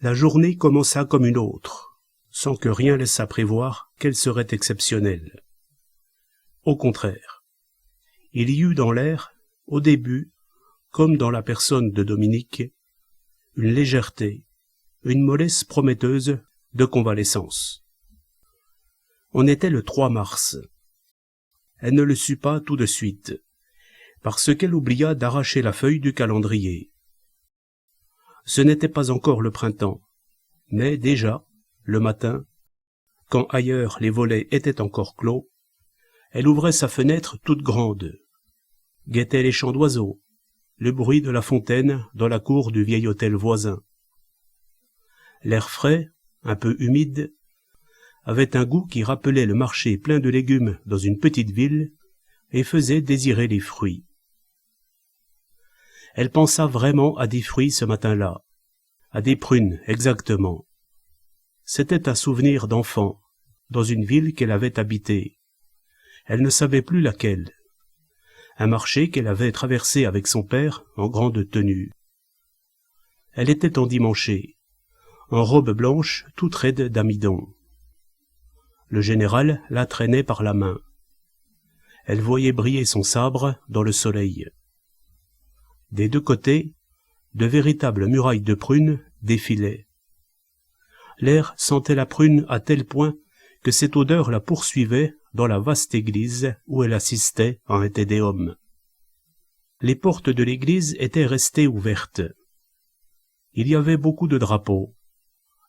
La journée commença comme une autre, sans que rien laissât prévoir qu'elle serait exceptionnelle. Au contraire, il y eut dans l'air, au début, comme dans la personne de Dominique, une légèreté, une mollesse prometteuse de convalescence. On était le 3 mars. Elle ne le sut pas tout de suite, parce qu'elle oublia d'arracher la feuille du calendrier. Ce n'était pas encore le printemps, mais déjà, le matin, quand ailleurs les volets étaient encore clos, elle ouvrait sa fenêtre toute grande, guettait les chants d'oiseaux, le bruit de la fontaine dans la cour du vieil hôtel voisin. L'air frais, un peu humide, avait un goût qui rappelait le marché plein de légumes dans une petite ville et faisait désirer les fruits. Elle pensa vraiment à des fruits ce matin-là, à des prunes exactement. C'était un souvenir d'enfant, dans une ville qu'elle avait habitée. Elle ne savait plus laquelle. Un marché qu'elle avait traversé avec son père en grande tenue. Elle était endimanchée, en robe blanche toute raide d'amidon. Le général la traînait par la main. Elle voyait briller son sabre dans le soleil. Des deux côtés, de véritables murailles de prunes défilaient. L'air sentait la prune à tel point que cette odeur la poursuivait dans la vaste église où elle assistait à un tédéum. Les portes de l'église étaient restées ouvertes. Il y avait beaucoup de drapeaux.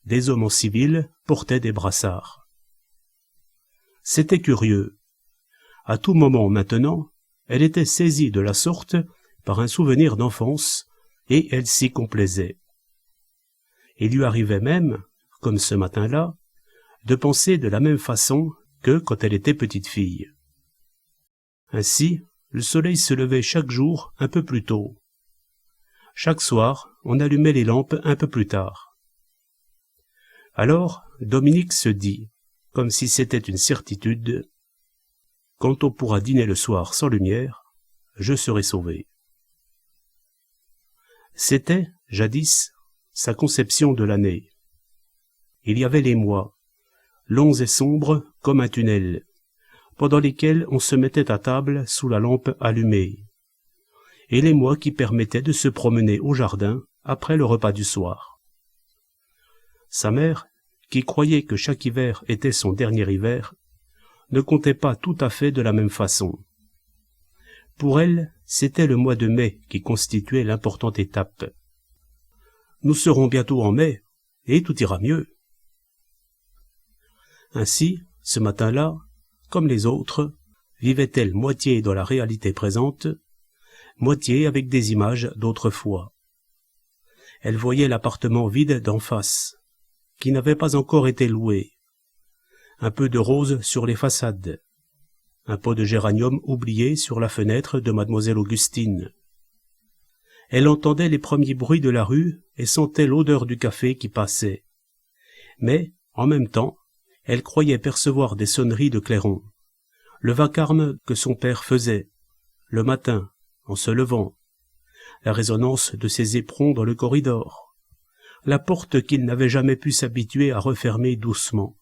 Des hommes en civil portaient des brassards. C'était curieux. À tout moment maintenant, elle était saisie de la sorte par un souvenir d'enfance, et elle s'y complaisait. Il lui arrivait même, comme ce matin-là, de penser de la même façon que quand elle était petite fille. Ainsi, le soleil se levait chaque jour un peu plus tôt. Chaque soir, on allumait les lampes un peu plus tard. Alors, Dominique se dit, comme si c'était une certitude, « Quand on pourra dîner le soir sans lumière, je serai sauvée. » C'était, jadis, sa conception de l'année. Il y avait les mois, longs et sombres comme un tunnel, pendant lesquels on se mettait à table sous la lampe allumée, et les mois qui permettaient de se promener au jardin après le repas du soir. Sa mère, qui croyait que chaque hiver était son dernier hiver, ne comptait pas tout à fait de la même façon. Pour elle, c'était le mois de mai qui constituait l'importante étape. Nous serons bientôt en mai, et tout ira mieux. Ainsi, ce matin-là, comme les autres, vivait-elle moitié dans la réalité présente, moitié avec des images d'autrefois. Elle voyait l'appartement vide d'en face, qui n'avait pas encore été loué, un peu de rose sur les façades, un pot de géranium oublié sur la fenêtre de mademoiselle Augustine. Elle entendait les premiers bruits de la rue et sentait l'odeur du café qui passait. Mais, en même temps, elle croyait percevoir des sonneries de clairon, le vacarme que son père faisait, le matin, en se levant, la résonance de ses éperons dans le corridor, la porte qu'il n'avait jamais pu s'habituer à refermer doucement.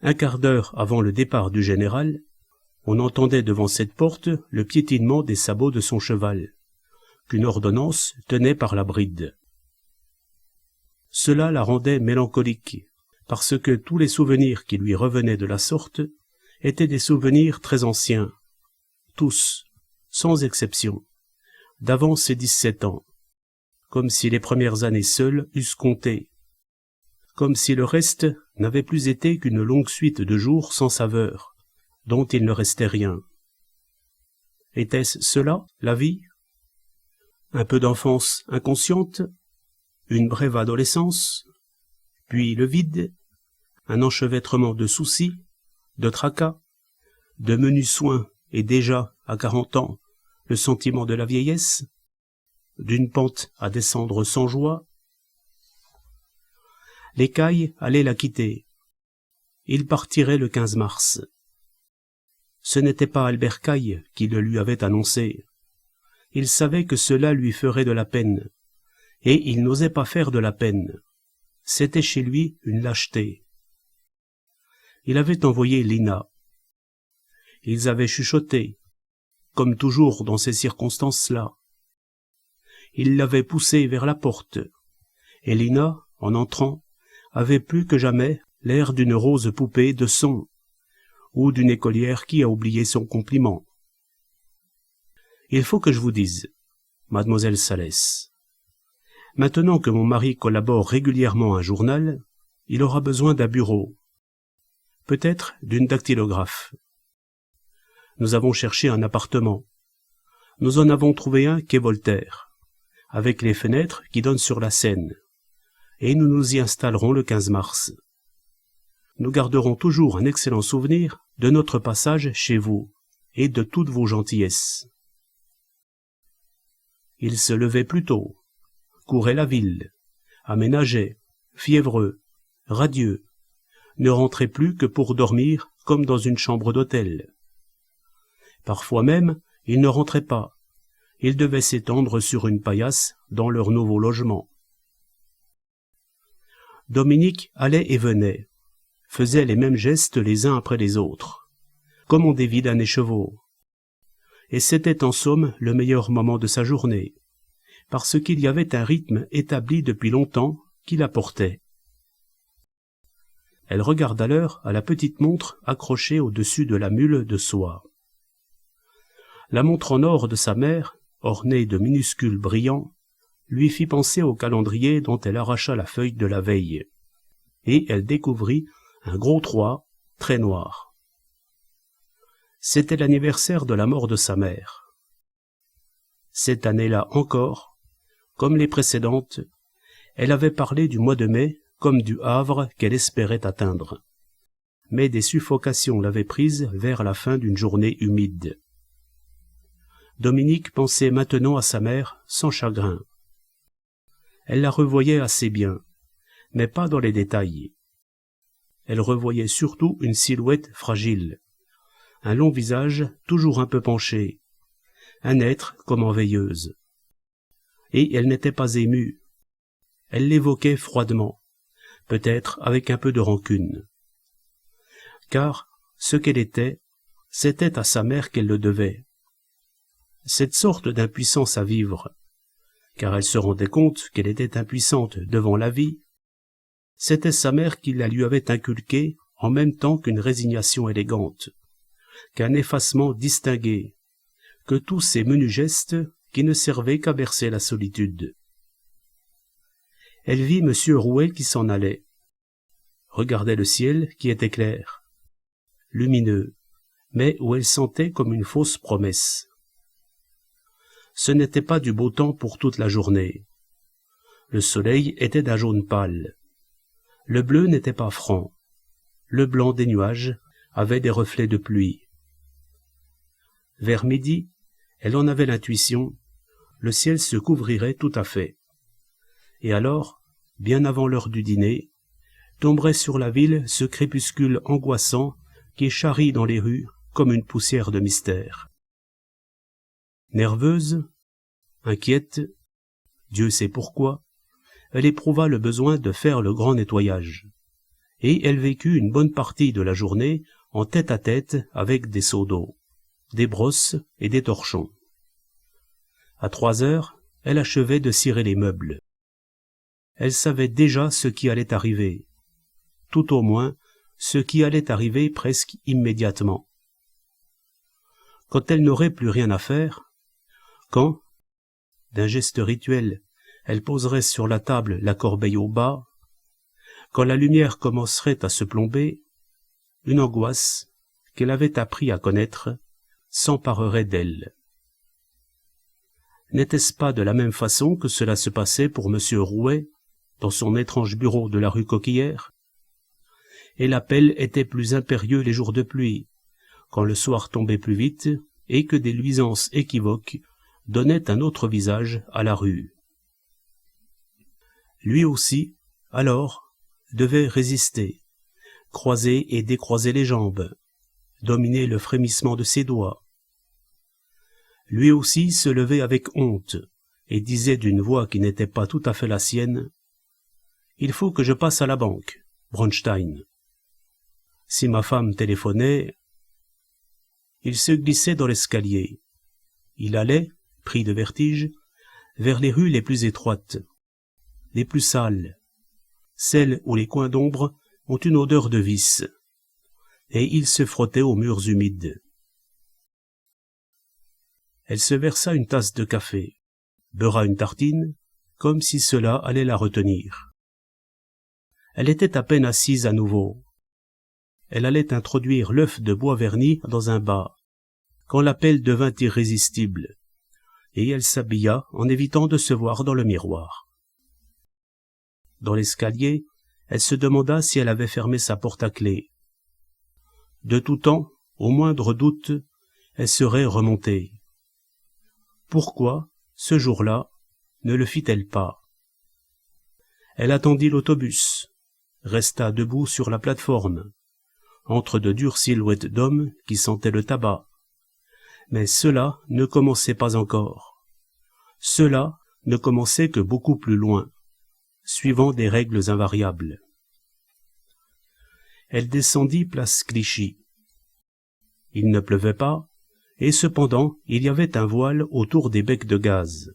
Un quart d'heure avant le départ du général, on entendait devant cette porte le piétinement des sabots de son cheval, qu'une ordonnance tenait par la bride. Cela la rendait mélancolique, parce que tous les souvenirs qui lui revenaient de la sorte étaient des souvenirs très anciens, tous, sans exception, d'avant ses 17 ans, comme si les premières années seules eussent compté, comme si le reste n'avait plus été qu'une longue suite de jours sans saveur, dont il ne restait rien. Était-ce cela, la vie? Un peu d'enfance inconsciente, une brève adolescence, puis le vide, un enchevêtrement de soucis, de tracas, de menus soins et déjà, à 40 ans, le sentiment de la vieillesse, d'une pente à descendre sans joie. Les Caille allaient la quitter. Il partirait le 15 mars. Ce n'était pas Albert Caille qui le lui avait annoncé. Il savait que cela lui ferait de la peine, et il n'osait pas faire de la peine. C'était chez lui une lâcheté. Il avait envoyé Lina. Ils avaient chuchoté, comme toujours dans ces circonstances-là. Il l'avait poussée vers la porte, et Lina, en entrant, avait plus que jamais l'air d'une rose poupée de son, ou d'une écolière qui a oublié son compliment. Il faut que je vous dise, mademoiselle Salès, maintenant que mon mari collabore régulièrement à un journal, il aura besoin d'un bureau, peut-être d'une dactylographe. Nous avons cherché un appartement. Nous en avons trouvé un quai Voltaire, avec les fenêtres qui donnent sur la Seine, et nous nous y installerons le 15 mars. Nous garderons toujours un excellent souvenir de notre passage chez vous et de toutes vos gentillesses. Il se levait plus tôt, courait la ville, aménageait, fiévreux, radieux, ne rentrait plus que pour dormir comme dans une chambre d'hôtel. Parfois même, il ne rentrait pas, il devait s'étendre sur une paillasse dans leur nouveau logement. Dominique allait et venait, faisait les mêmes gestes les uns après les autres, comme on dévide un écheveau. Et c'était en somme le meilleur moment de sa journée, parce qu'il y avait un rythme établi depuis longtemps qui la portait. Elle regarda l'heure à la petite montre accrochée au-dessus de la mule de soie. La montre en or de sa mère, ornée de minuscules brillants, lui fit penser au calendrier dont elle arracha la feuille de la veille, et elle découvrit un gros 3 très noir. C'était l'anniversaire de la mort de sa mère. Cette année-là encore, comme les précédentes, elle avait parlé du mois de mai comme du havre qu'elle espérait atteindre. Mais des suffocations l'avaient prise vers la fin d'une journée humide. Dominique pensait maintenant à sa mère sans chagrin. Elle la revoyait assez bien, mais pas dans les détails. Elle revoyait surtout une silhouette fragile, un long visage toujours un peu penché, un être comme en veilleuse. Et elle n'était pas émue. Elle l'évoquait froidement, peut-être avec un peu de rancune. Car ce qu'elle était, c'était à sa mère qu'elle le devait. Cette sorte d'impuissance à vivre, car elle se rendait compte qu'elle était impuissante devant la vie, c'était sa mère qui la lui avait inculquée en même temps qu'une résignation élégante, qu'un effacement distingué, que tous ces menus gestes qui ne servaient qu'à bercer la solitude. Elle vit M. Rouet qui s'en allait, regardait le ciel qui était clair, lumineux, mais où elle sentait comme une fausse promesse. Ce n'était pas du beau temps pour toute la journée. Le soleil était d'un jaune pâle. Le bleu n'était pas franc. Le blanc des nuages avait des reflets de pluie. Vers midi, elle en avait l'intuition, le ciel se couvrirait tout à fait. Et alors, bien avant l'heure du dîner, tomberait sur la ville ce crépuscule angoissant qui charrie dans les rues comme une poussière de mystère. Nerveuse, inquiète, Dieu sait pourquoi, elle éprouva le besoin de faire le grand nettoyage, et elle vécut une bonne partie de la journée en tête-à-tête avec des seaux d'eau, des brosses et des torchons. À 3 heures, elle achevait de cirer les meubles. Elle savait déjà ce qui allait arriver, tout au moins ce qui allait arriver presque immédiatement. Quand elle n'aurait plus rien à faire, quand, d'un geste rituel, elle poserait sur la table la corbeille au bas, quand la lumière commencerait à se plomber, une angoisse qu'elle avait appris à connaître s'emparerait d'elle. N'était-ce pas de la même façon que cela se passait pour M. Rouet, dans son étrange bureau de la rue Coquillière? Et l'appel était plus impérieux les jours de pluie, quand le soir tombait plus vite et que des luisances équivoques donnaient un autre visage à la rue. Lui aussi, alors, devait résister, croiser et décroiser les jambes, dominer le frémissement de ses doigts. Lui aussi se levait avec honte et disait d'une voix qui n'était pas tout à fait la sienne, « Il faut que je passe à la banque, Bronstein. » Si ma femme téléphonait, il se glissait dans l'escalier. Il allait, pris de vertige, vers les rues les plus étroites, les plus sales, celles où les coins d'ombre ont une odeur de vice, et il se frottait aux murs humides. Elle se versa une tasse de café, beurra une tartine, comme si cela allait la retenir. Elle était à peine assise à nouveau. Elle allait introduire l'œuf de bois verni dans un bas, quand l'appel devint irrésistible, et elle s'habilla en évitant de se voir dans le miroir. Dans l'escalier, elle se demanda si elle avait fermé sa porte à clé. De tout temps, au moindre doute, elle serait remontée. Pourquoi, ce jour-là, ne le fit-elle pas? Elle attendit l'autobus, resta debout sur la plateforme, entre de dures silhouettes d'hommes qui sentaient le tabac. Mais cela ne commençait pas encore. Cela ne commençait que beaucoup plus loin, suivant des règles invariables. Elle descendit place Clichy. Il ne pleuvait pas, et cependant il y avait un voile autour des becs de gaz,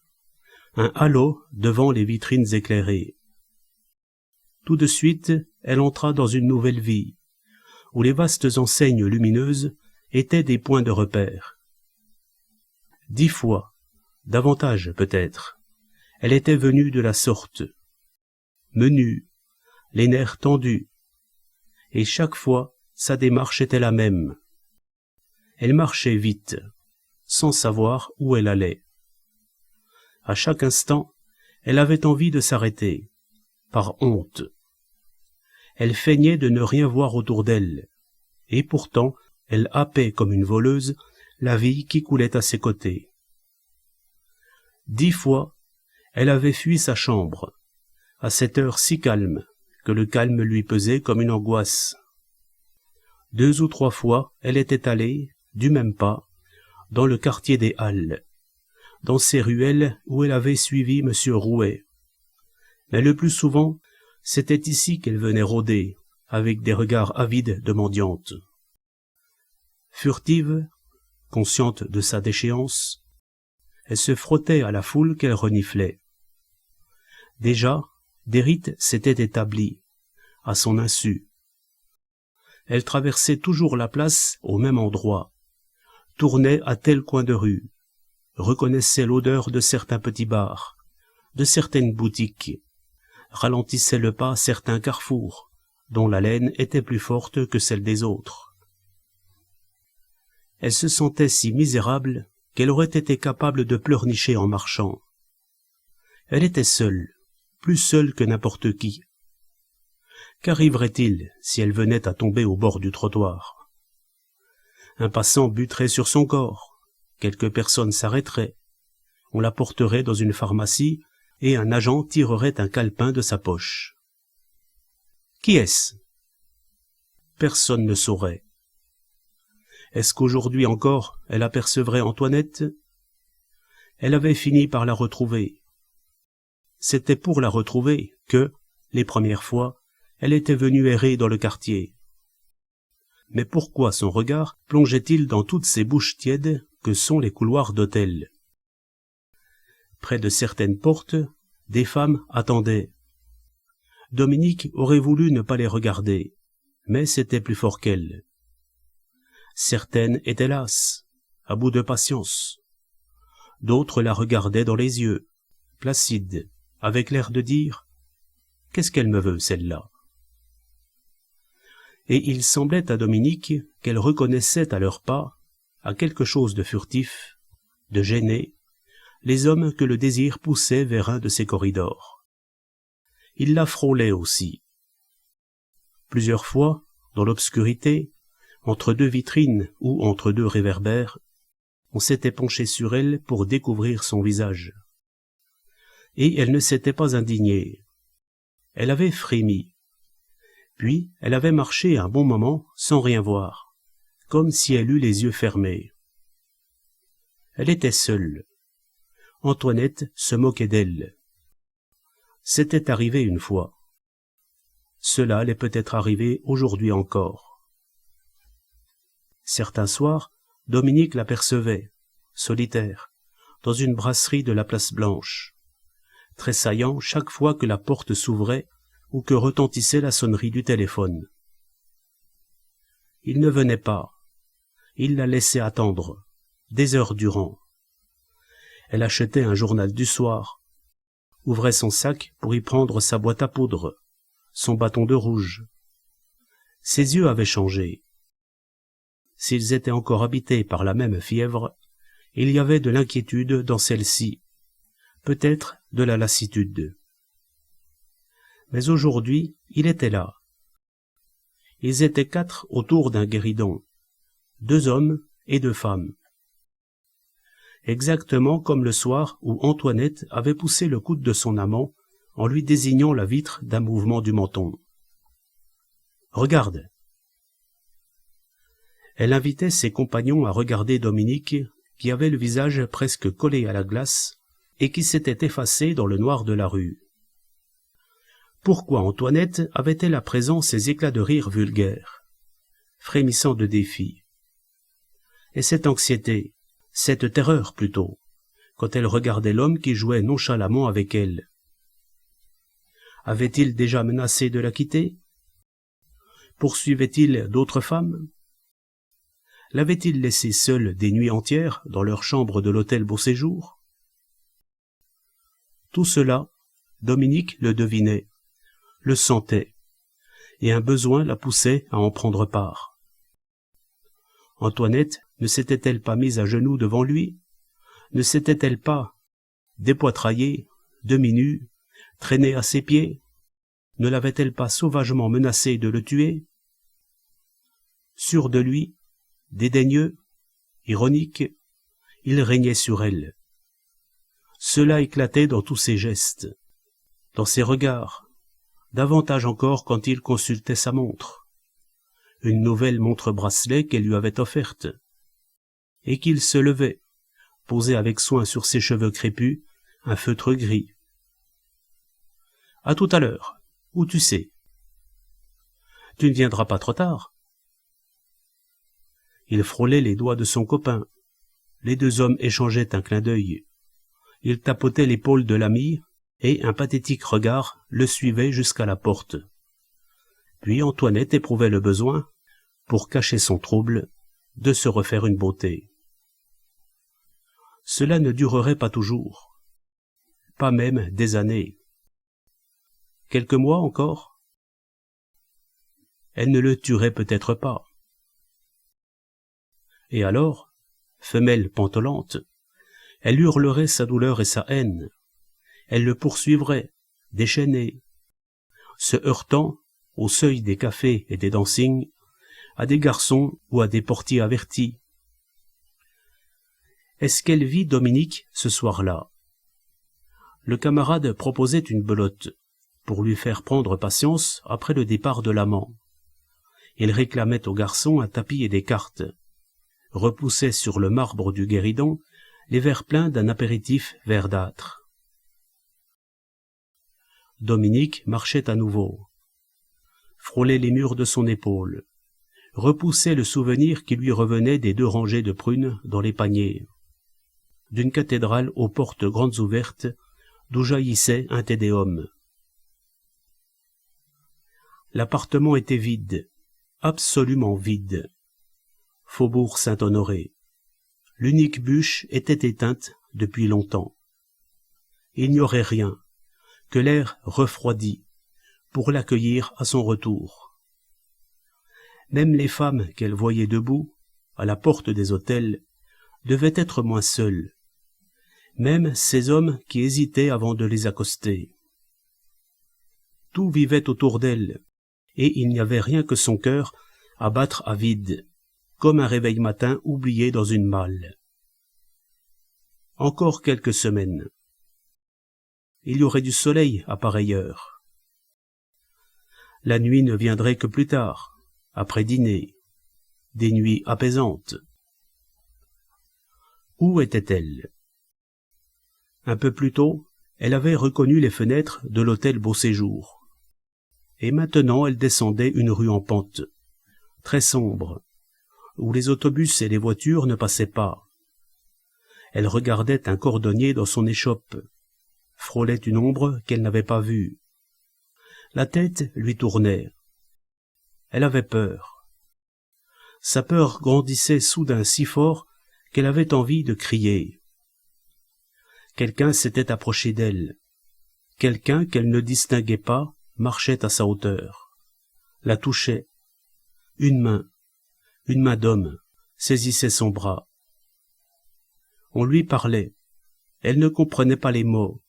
un halo devant les vitrines éclairées. Tout de suite, elle entra dans une nouvelle vie, où les vastes enseignes lumineuses étaient des points de repère. 10 fois, davantage peut-être, elle était venue de la sorte, menue, les nerfs tendus, et chaque fois sa démarche était la même. Elle marchait vite, sans savoir où elle allait. À chaque instant, elle avait envie de s'arrêter, par honte. Elle feignait de ne rien voir autour d'elle, et pourtant elle happait comme une voleuse la vie qui coulait à ses côtés. 10 fois, elle avait fui sa chambre, à cette heure si calme que le calme lui pesait comme une angoisse. 2 ou 3 fois, elle était allée, du même pas, dans le quartier des Halles, dans ces ruelles où elle avait suivi M. Rouet. Mais le plus souvent, c'était ici qu'elle venait rôder, avec des regards avides de mendiante. Furtive, consciente de sa déchéance, elle se frottait à la foule qu'elle reniflait. Déjà, des rites s'étaient établis, à son insu. Elle traversait toujours la place au même endroit, tournait à tel coin de rue, reconnaissait l'odeur de certains petits bars, de certaines boutiques, ralentissait le pas à certains carrefours, dont l'haleine était plus forte que celle des autres. Elle se sentait si misérable qu'elle aurait été capable de pleurnicher en marchant. Elle était seule, plus seule que n'importe qui. Qu'arriverait-il si elle venait à tomber au bord du trottoir? Un passant buterait sur son corps, quelques personnes s'arrêteraient, on la porterait dans une pharmacie et un agent tirerait un calepin de sa poche. Qui est-ce? Personne ne saurait. Est-ce qu'aujourd'hui encore elle apercevrait Antoinette? Elle avait fini par la retrouver. C'était pour la retrouver que, les premières fois, elle était venue errer dans le quartier. Mais pourquoi son regard plongeait-il dans toutes ces bouches tièdes que sont les couloirs d'hôtel? Près de certaines portes, des femmes attendaient. Dominique aurait voulu ne pas les regarder, mais c'était plus fort qu'elle. Certaines étaient lasses, à bout de patience. D'autres la regardaient dans les yeux, placides, avec l'air de dire « Qu'est-ce qu'elle me veut, celle-là ?» Et il semblait à Dominique qu'elle reconnaissait à leurs pas, à quelque chose de furtif, de gêné, les hommes que le désir poussait vers un de ces corridors. Il la frôlait aussi. Plusieurs fois, dans l'obscurité, entre 2 vitrines ou entre 2 réverbères, on s'était penché sur elle pour découvrir son visage. Et elle ne s'était pas indignée. Elle avait frémi. Puis elle avait marché un bon moment sans rien voir, comme si elle eût les yeux fermés. Elle était seule. Antoinette se moquait d'elle. C'était arrivé une fois. Cela allait peut-être arriver aujourd'hui encore. Certains soirs, Dominique l'apercevait, solitaire, dans une brasserie de la Place Blanche, tressaillant chaque fois que la porte s'ouvrait ou que retentissait la sonnerie du téléphone. Il ne venait pas. Il la laissait attendre, des heures durant. Elle achetait un journal du soir, ouvrait son sac pour y prendre sa boîte à poudre, son bâton de rouge. Ses yeux avaient changé. S'ils étaient encore habités par la même fièvre, il y avait de l'inquiétude dans celle-ci, peut-être de la lassitude. Mais aujourd'hui, il était là. Ils étaient 4 autour d'un guéridon, 2 hommes et 2 femmes. Exactement comme le soir où Antoinette avait poussé le coude de son amant en lui désignant la vitre d'un mouvement du menton. « Regarde !» Elle invitait ses compagnons à regarder Dominique, qui avait le visage presque collé à la glace et qui s'était effacé dans le noir de la rue. Pourquoi Antoinette avait-elle à présent ces éclats de rire vulgaires, frémissant de défi? Et cette anxiété, cette terreur plutôt, quand elle regardait l'homme qui jouait nonchalamment avec elle. Avait-il déjà menacé de la quitter? Poursuivait-il d'autres femmes? L'avait-il laissée seule des nuits entières dans leur chambre de l'hôtel Beauséjour? Tout cela, Dominique le devinait, le sentait, et un besoin la poussait à en prendre part. Antoinette ne s'était-elle pas mise à genoux devant lui? Ne s'était-elle pas, dépoitraillée, demi-nue, traînée à ses pieds? Ne l'avait-elle pas sauvagement menacé de le tuer? Sûr de lui, dédaigneux, ironique, il régnait sur elle. Cela éclatait dans tous ses gestes, dans ses regards, davantage encore quand il consultait sa montre, une nouvelle montre-bracelet qu'elle lui avait offerte, et qu'il se levait, posait avec soin sur ses cheveux crépus un feutre gris. « À tout à l'heure, où tu sais? Tu ne viendras pas trop tard ?» Il frôlait les doigts de son copain. Les 2 hommes échangeaient un clin d'œil. Il tapotait l'épaule de l'ami, et un pathétique regard le suivait jusqu'à la porte. Puis Antoinette éprouvait le besoin, pour cacher son trouble, de se refaire une beauté. Cela ne durerait pas toujours, pas même des années. Quelques mois encore? Elle ne le tuerait peut-être pas. Et alors, femelle pantelante, elle hurlerait sa douleur et sa haine. Elle le poursuivrait, déchaînée, se heurtant, au seuil des cafés et des dancings, à des garçons ou à des portiers avertis. Est-ce qu'elle vit Dominique ce soir-là? Le camarade proposait une belote, pour lui faire prendre patience après le départ de l'amant. Il réclamait au garçon un tapis et des cartes, repoussait sur le marbre du guéridon les verres pleins d'un apéritif verdâtre. Dominique marchait à nouveau, frôlait les murs de son épaule, repoussait le souvenir qui lui revenait des 2 rangées de prunes dans les paniers, d'une cathédrale aux portes grandes ouvertes d'où jaillissait un tédéum. L'appartement était vide, absolument vide. Faubourg Saint-Honoré. L'unique bûche était éteinte depuis longtemps. Il n'y aurait rien, que l'air refroidi, pour l'accueillir à son retour. Même les femmes qu'elle voyait debout, à la porte des hôtels, devaient être moins seules. Même ces hommes qui hésitaient avant de les accoster. Tout vivait autour d'elle, et il n'y avait rien que son cœur à battre à vide, comme un réveil matin oublié dans une malle. Encore quelques semaines. Il y aurait du soleil à pareille heure. La nuit ne viendrait que plus tard, après dîner, des nuits apaisantes. Où était-elle? Un peu plus tôt, elle avait reconnu les fenêtres de l'hôtel Beau Séjour. Et maintenant elle descendait une rue en pente, très sombre, où les autobus et les voitures ne passaient pas. Elle regardait un cordonnier dans son échoppe, frôlait une ombre qu'elle n'avait pas vue. La tête lui tournait. Elle avait peur. Sa peur grandissait soudain si fort qu'elle avait envie de crier. Quelqu'un s'était approché d'elle. Quelqu'un qu'elle ne distinguait pas marchait à sa hauteur. La touchait. Une main d'homme, saisissait son bras. On lui parlait. Elle ne comprenait pas les mots.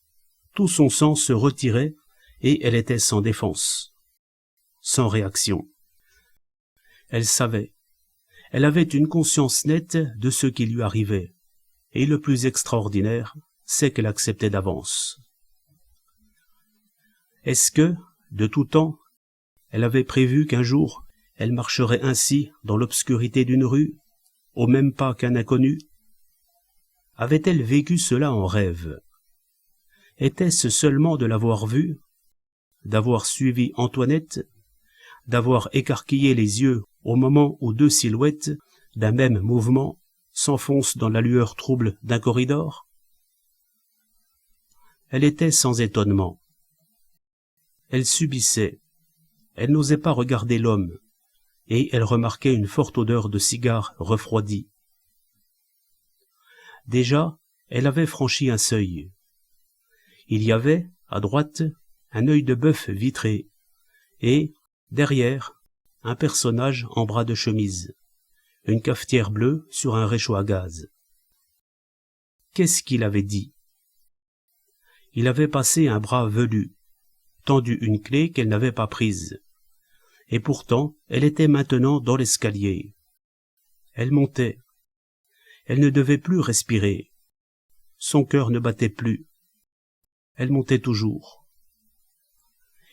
Tout son sang se retirait et elle était sans défense, sans réaction. Elle savait. Elle avait une conscience nette de ce qui lui arrivait. Et le plus extraordinaire, c'est qu'elle acceptait d'avance. Est-ce que, de tout temps, elle avait prévu qu'un jour, elle marcherait ainsi dans l'obscurité d'une rue, au même pas qu'un inconnu? Avait-elle vécu cela en rêve? Était-ce seulement de l'avoir vue, d'avoir suivi Antoinette, d'avoir écarquillé les yeux au moment où deux silhouettes d'un même mouvement s'enfoncent dans la lueur trouble d'un corridor? Elle était sans étonnement. Elle subissait. Elle n'osait pas regarder l'homme, et elle remarquait une forte odeur de cigare refroidi. Déjà, elle avait franchi un seuil. Il y avait, à droite, un œil de bœuf vitré, et, derrière, un personnage en bras de chemise, une cafetière bleue sur un réchaud à gaz. Qu'est-ce qu'il avait dit? Il avait passé un bras velu, tendu une clé qu'elle n'avait pas prise. Et pourtant, elle était maintenant dans l'escalier. Elle montait. Elle ne devait plus respirer. Son cœur ne battait plus. Elle montait toujours.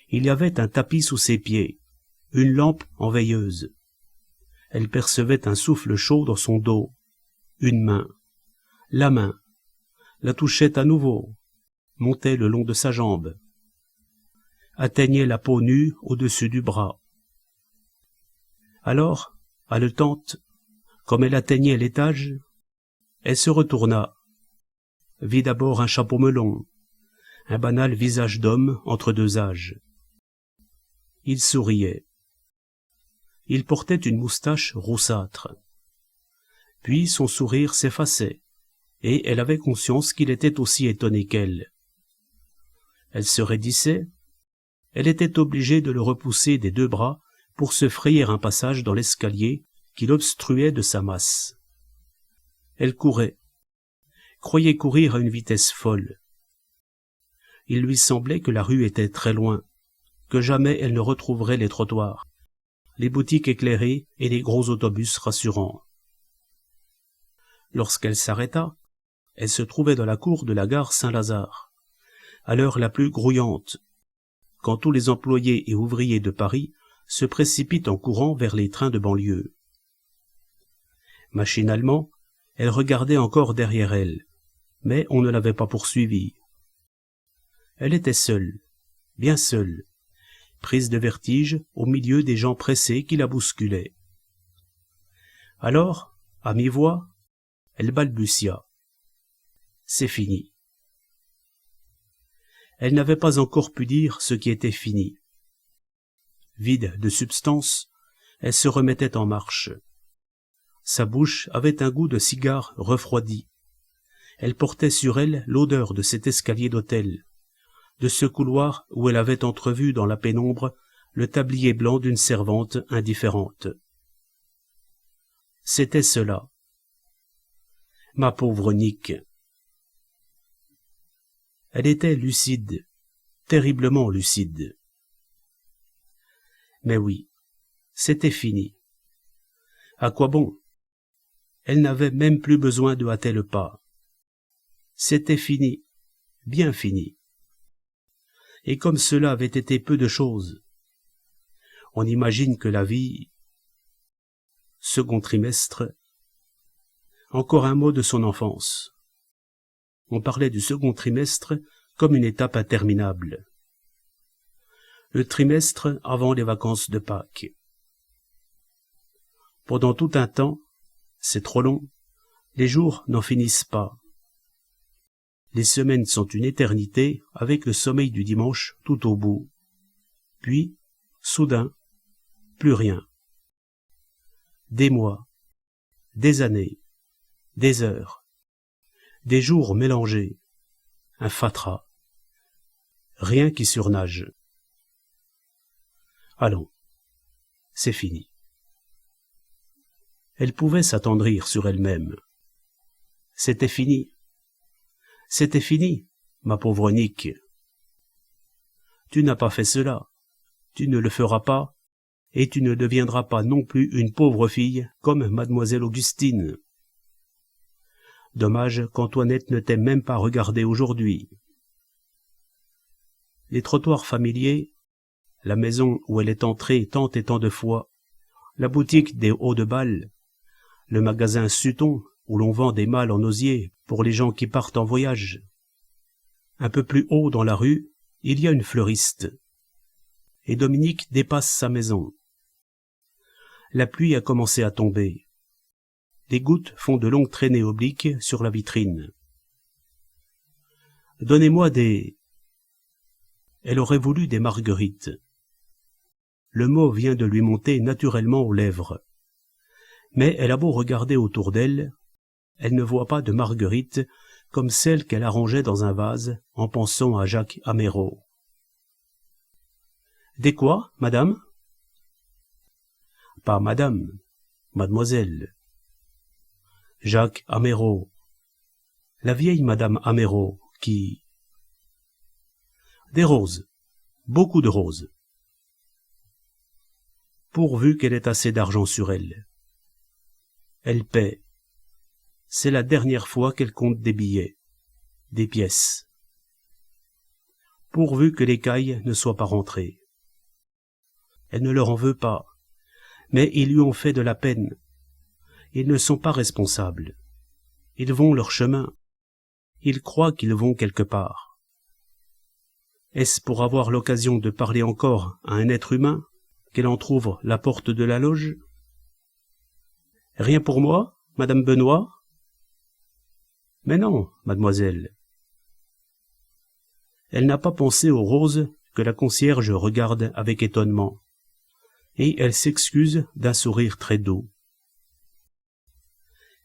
Il y avait un tapis sous ses pieds, une lampe en veilleuse. Elle percevait un souffle chaud dans son dos. Une main, la touchait à nouveau, montait le long de sa jambe, atteignait la peau nue au-dessus du bras. Alors, haletante, comme elle atteignait l'étage, elle se retourna, vit d'abord un chapeau melon, un banal visage d'homme entre deux âges. Il souriait. Il portait une moustache roussâtre. Puis son sourire s'effaçait, et elle avait conscience qu'il était aussi étonné qu'elle. Elle se raidissait. Elle était obligée de le repousser des deux bras pour se frayer un passage dans l'escalier qui l'obstruait de sa masse. Elle courait, croyait courir à une vitesse folle. Il lui semblait que la rue était très loin, que jamais elle ne retrouverait les trottoirs, les boutiques éclairées et les gros autobus rassurants. Lorsqu'elle s'arrêta, elle se trouvait dans la cour de la gare Saint-Lazare, à l'heure la plus grouillante, quand tous les employés et ouvriers de Paris se précipitent en courant vers les trains de banlieue. Machinalement, elle regardait encore derrière elle, mais on ne l'avait pas poursuivie. Elle était seule, bien seule, prise de vertige au milieu des gens pressés qui la bousculaient. Alors, à mi-voix, elle balbutia. C'est fini. Elle n'avait pas encore pu dire ce qui était fini. Vide de substance, elle se remettait en marche. Sa bouche avait un goût de cigare refroidi. Elle portait sur elle l'odeur de cet escalier d'hôtel, de ce couloir où elle avait entrevu dans la pénombre le tablier blanc d'une servante indifférente. C'était cela. Ma pauvre Nick. Elle était lucide, terriblement lucide. Mais oui, c'était fini. À quoi bon? Elle n'avait même plus besoin de hâter le pas. C'était fini, bien fini. Et comme cela avait été peu de choses, on imagine que la vie... Second trimestre, encore un mot de son enfance. on parlait du second trimestre comme une étape interminable. Le trimestre avant les vacances de Pâques. Pendant tout un temps, c'est trop long, les jours n'en finissent pas. Les semaines sont une éternité avec le sommeil du dimanche tout au bout. Puis, soudain, plus rien. Des mois, des années, des heures, des jours mélangés, un fatras. Rien qui surnage. Allons, c'est fini. Elle pouvait s'attendrir sur elle-même. C'était fini. C'était fini, ma pauvre Nick. Tu n'as pas fait cela, tu ne le feras pas, et tu ne deviendras pas non plus une pauvre fille comme mademoiselle Augustine. Dommage qu'Antoinette ne t'ait même pas regardé aujourd'hui. Les trottoirs familiers, la maison où elle est entrée tant et tant de fois, la boutique des Hauts-de-Balle, le magasin Sutton où l'on vend des malles en osier pour les gens qui partent en voyage. Un peu plus haut dans la rue, il y a une fleuriste. Et Dominique dépasse sa maison. La pluie a commencé à tomber. Des gouttes font de longues traînées obliques sur la vitrine. Donnez-moi des... Elle aurait voulu des marguerites. Le mot vient de lui monter naturellement aux lèvres. Mais elle a beau regarder autour d'elle, elle ne voit pas de marguerites comme celles qu'elle arrangeait dans un vase en pensant à Jacques Améreau. « Des quoi, madame ?»« Pas madame, mademoiselle. »« Jacques Améreau. La vieille madame Améreau qui... »« Des roses, beaucoup de roses. » Pourvu qu'elle ait assez d'argent sur elle. Elle paie. C'est la dernière fois qu'elle compte des billets, des pièces. Pourvu que l'écaille ne soit pas rentrée. Elle ne leur en veut pas, mais ils lui ont fait de la peine. Ils ne sont pas responsables. Ils vont leur chemin. Ils croient qu'ils vont quelque part. Est-ce pour avoir l'occasion de parler encore à un être humain qu'elle entr'ouvre la porte de la loge? Rien pour moi, madame Benoît? Mais non, mademoiselle. Elle n'a pas pensé aux roses que la concierge regarde avec étonnement, et elle s'excuse d'un sourire très doux.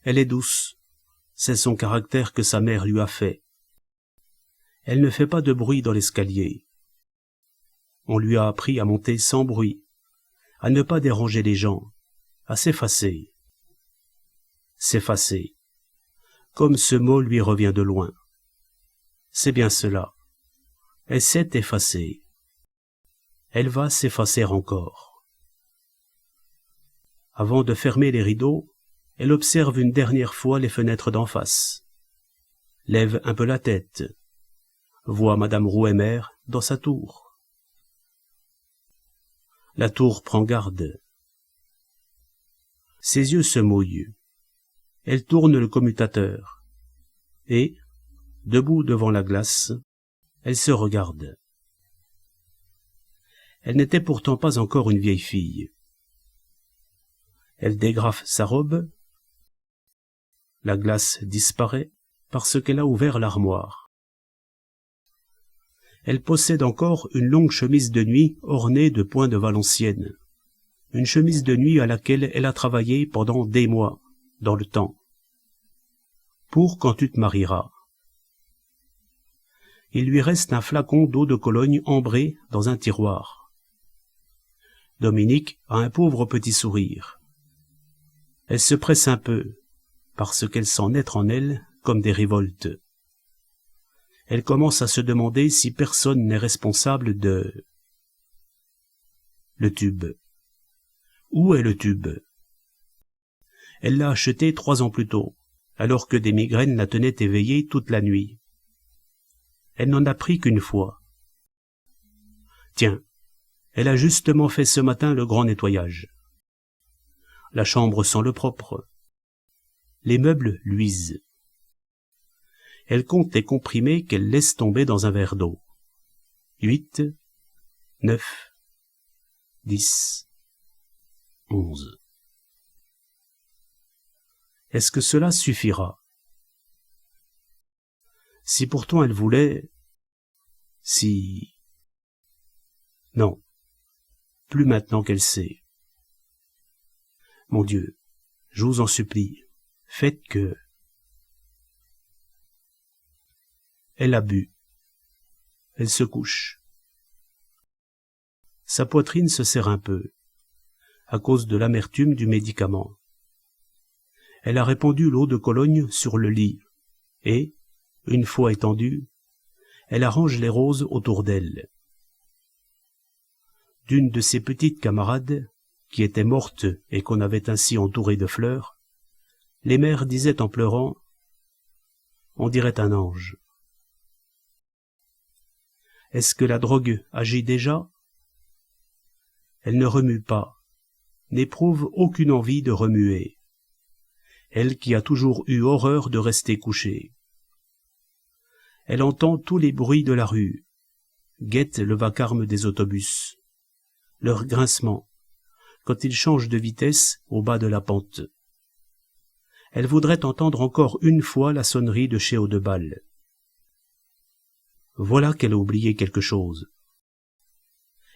Elle est douce, c'est son caractère que sa mère lui a fait. Elle ne fait pas de bruit dans l'escalier. On lui a appris à monter sans bruit, à ne pas déranger les gens, à s'effacer. S'effacer. Comme ce mot lui revient de loin. C'est bien cela. Elle s'est effacée. Elle va s'effacer encore. Avant de fermer les rideaux, elle observe une dernière fois les fenêtres d'en face. Lève un peu la tête. Voit madame Rouemer dans sa tour. La tour prend garde. Ses yeux se mouillent. Elle tourne le commutateur. Et, debout devant la glace, elle se regarde. Elle n'était pourtant pas encore une vieille fille. Elle dégrafe sa robe. La glace disparaît parce qu'elle a ouvert l'armoire. Elle possède encore une longue chemise de nuit ornée de points de Valenciennes. Une chemise de nuit à laquelle elle a travaillé pendant des mois, dans le temps. Pour quand tu te marieras. Il lui reste un flacon d'eau de Cologne ambré dans un tiroir. Dominique a un pauvre petit sourire. Elle se presse un peu, parce qu'elle sent naître en elle comme des révoltes. Elle commence à se demander si personne n'est responsable de... Le tube. Où est le tube? Elle l'a acheté 3 ans plus tôt, alors que des migraines la tenaient éveillée toute la nuit. Elle n'en a pris qu'une fois. Tiens, elle a justement fait ce matin le grand nettoyage. La chambre sent le propre. Les meubles luisent. Elle compte les comprimés qu'elle laisse tomber dans un verre d'eau. 8, 9, 10, 11. Est-ce que cela suffira? Si pourtant elle voulait... Si... Non, plus maintenant qu'elle sait. Mon Dieu, je vous en supplie, faites que... Elle a bu. Elle se couche. Sa poitrine se serre un peu, à cause de l'amertume du médicament. Elle a répandu l'eau de Cologne sur le lit, et, une fois étendue, elle arrange les roses autour d'elle. D'une de ses petites camarades, qui était morte et qu'on avait ainsi entourée de fleurs, les mères disaient en pleurant, « On dirait un ange ». Est-ce que la drogue agit déjà? Elle ne remue pas, n'éprouve aucune envie de remuer. Elle qui a toujours eu horreur de rester couchée. Elle entend tous les bruits de la rue, guette le vacarme des autobus, leur grincement, quand ils changent de vitesse au bas de la pente. Elle voudrait entendre encore une fois la sonnerie de chez Audebal. Voilà qu'elle a oublié quelque chose.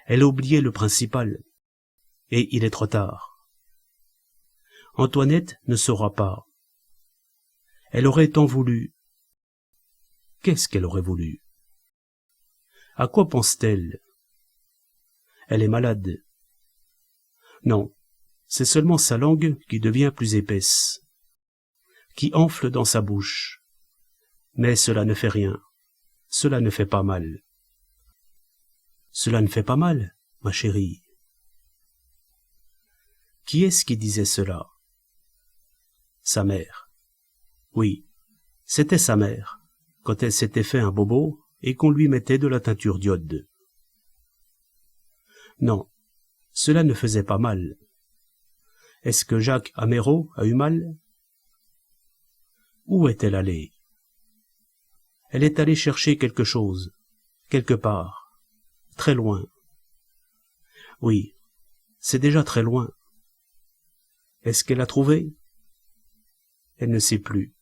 Elle a oublié le principal, et il est trop tard. Antoinette ne saura pas. Elle aurait tant voulu. Qu'est-ce qu'elle aurait voulu? À quoi pense-t-elle? Elle est malade. Non, c'est seulement sa langue qui devient plus épaisse, qui enfle dans sa bouche. Mais cela ne fait rien. Cela ne fait pas mal. Cela ne fait pas mal, ma chérie. Qui est-ce qui disait cela? Sa mère. Oui, c'était sa mère, quand elle s'était fait un bobo et qu'on lui mettait de la teinture d'iode. Non, cela ne faisait pas mal. Est-ce que Jacques Améro a eu mal? Où est-elle allée? Elle est allée chercher quelque chose, quelque part, très loin. Oui, c'est déjà très loin. Est-ce qu'elle a trouvé? Elle ne sait plus.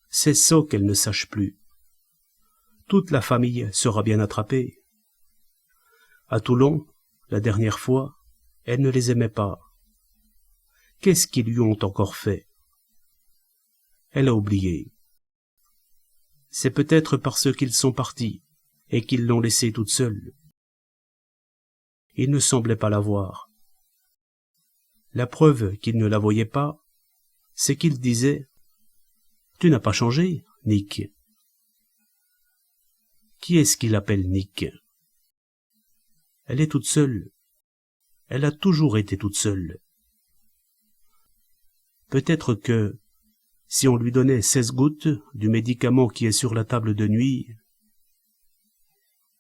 C'est ça qu'elle ne sache plus. Toute la famille sera bien attrapée. À Toulon, la dernière fois, elle ne les aimait pas. Qu'est-ce qu'ils lui ont encore fait? Elle a oublié. C'est peut-être parce qu'ils sont partis et qu'ils l'ont laissée toute seule. Il ne semblait pas la voir. La preuve qu'il ne la voyait pas, c'est qu'il disait « Tu n'as pas changé, Nick ». Qui est-ce qui l'appelle Nick? Elle est toute seule. Elle a toujours été toute seule. Peut-être que, si on lui donnait 16 gouttes du médicament qui est sur la table de nuit,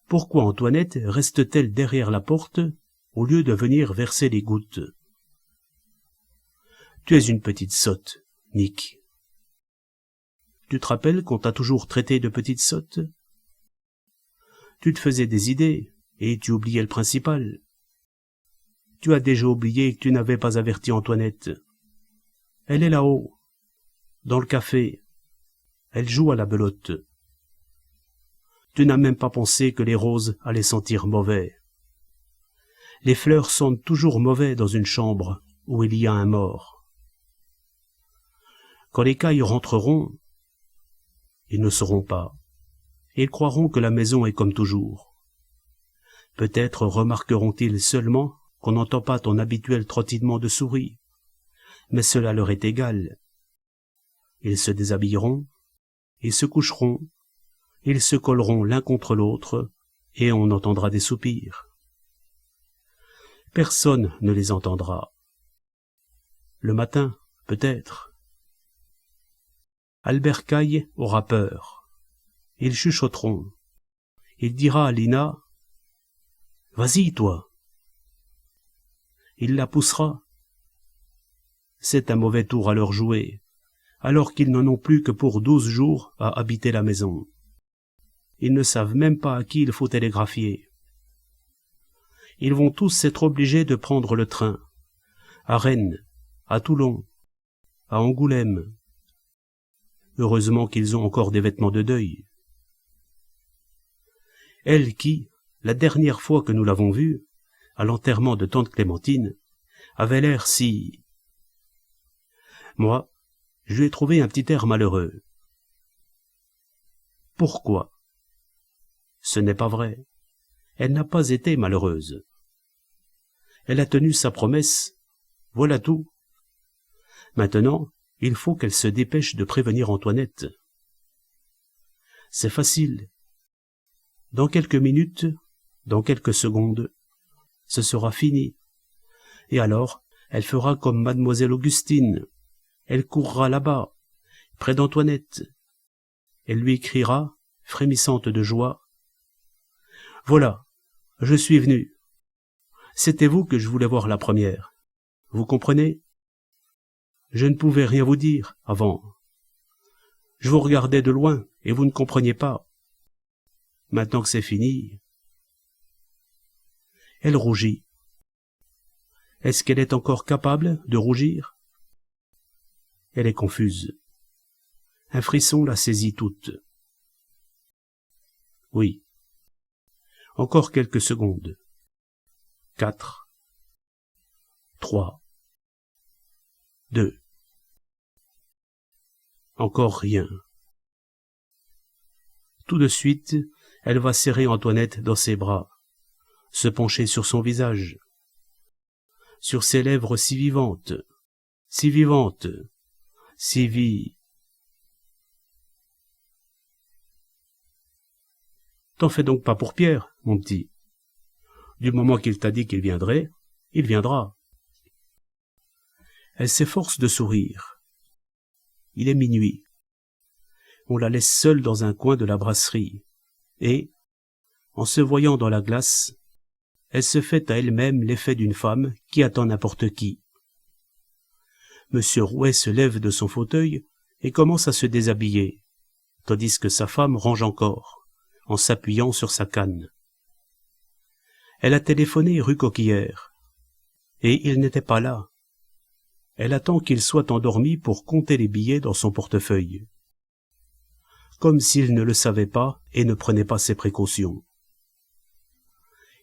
pourquoi Antoinette reste-t-elle derrière la porte au lieu de venir verser les gouttes? Tu es une petite sotte, Nick. Tu te rappelles qu'on t'a toujours traité de petite sotte? Tu te faisais des idées, et tu oubliais le principal. Tu as déjà oublié que tu n'avais pas averti Antoinette. Elle est là-haut, dans le café. Elle joue à la belote. Tu n'as même pas pensé que les roses allaient sentir mauvais. Les fleurs sentent toujours mauvais dans une chambre où il y a un mort. Quand les cailles rentreront, ils ne sauront pas. Ils croiront que la maison est comme toujours. Peut-être remarqueront-ils seulement qu'on n'entend pas ton habituel trottinement de souris, mais cela leur est égal. Ils se déshabilleront, ils se coucheront, ils se colleront l'un contre l'autre, et on entendra des soupirs. Personne ne les entendra. Le matin, peut-être. Albert Caille aura peur. Ils chuchoteront. Il dira à Lina, « Vas-y, toi !» Il la poussera. C'est un mauvais tour à leur jouer, alors qu'ils n'en ont plus que pour 12 jours à habiter la maison. Ils ne savent même pas à qui il faut télégraphier. Ils vont tous être obligés de prendre le train, à Rennes, à Toulon, à Angoulême. Heureusement qu'ils ont encore des vêtements de deuil. Elle qui, la dernière fois que nous l'avons vue, à l'enterrement de tante Clémentine, avait l'air si... Moi, je lui ai trouvé un petit air malheureux. Pourquoi? Ce n'est pas vrai. Elle n'a pas été malheureuse. Elle a tenu sa promesse, voilà tout. Maintenant, il faut qu'elle se dépêche de prévenir Antoinette. C'est facile. Dans quelques minutes, dans quelques secondes, ce sera fini. Et alors, elle fera comme mademoiselle Augustine. Elle courra là-bas, près d'Antoinette. Elle lui écrira, frémissante de joie. Voilà, je suis venue. C'était vous que je voulais voir la première. Vous comprenez? Je ne pouvais rien vous dire avant. Je vous regardais de loin et vous ne compreniez pas. Maintenant que c'est fini... Elle rougit. Est-ce qu'elle est encore capable de rougir? Elle est confuse. Un frisson la saisit toute. Oui. Encore quelques secondes. 4. 3. 2. Encore rien. Tout de suite, elle va serrer Antoinette dans ses bras, se pencher sur son visage, sur ses lèvres si vivantes, si vivantes, si vives. T'en fais donc pas pour Pierre, mon petit. Du moment qu'il t'a dit qu'il viendrait, il viendra. Elle s'efforce de sourire. Il est minuit. On la laisse seule dans un coin de la brasserie, et, en se voyant dans la glace, elle se fait à elle-même l'effet d'une femme qui attend n'importe qui. Monsieur Rouet se lève de son fauteuil et commence à se déshabiller, tandis que sa femme range encore, en s'appuyant sur sa canne. Elle a téléphoné rue Coquillière, et il n'était pas là. Elle attend qu'il soit endormi pour compter les billets dans son portefeuille. Comme s'il ne le savait pas et ne prenait pas ses précautions.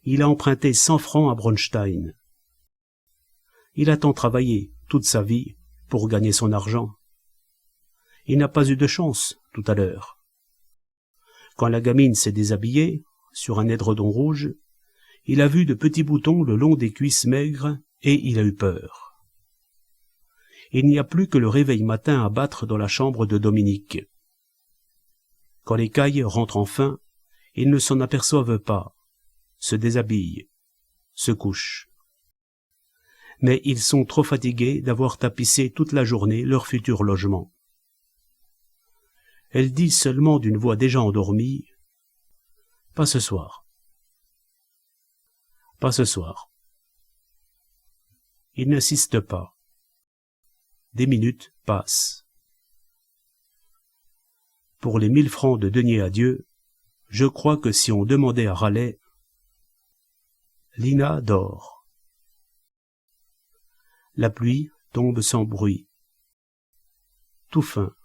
Il a emprunté 100 francs à Bronstein. Il a tant travaillé toute sa vie pour gagner son argent. Il n'a pas eu de chance tout à l'heure. Quand la gamine s'est déshabillée, sur un édredon rouge, il a vu de petits boutons le long des cuisses maigres et il a eu peur. Il n'y a plus que le réveil matin à battre dans la chambre de Dominique. Quand les cailles rentrent enfin, ils ne s'en aperçoivent pas, se déshabillent, se couchent. Mais ils sont trop fatigués d'avoir tapissé toute la journée leur futur logement. Elle dit seulement d'une voix déjà endormie, « Pas ce soir. Pas ce soir. » Il n'insiste pas. Des minutes passent. Pour les 1000 francs de deniers à Dieu, je crois que si on demandait à Raleigh, Lina dort. La pluie tombe sans bruit. Tout fin.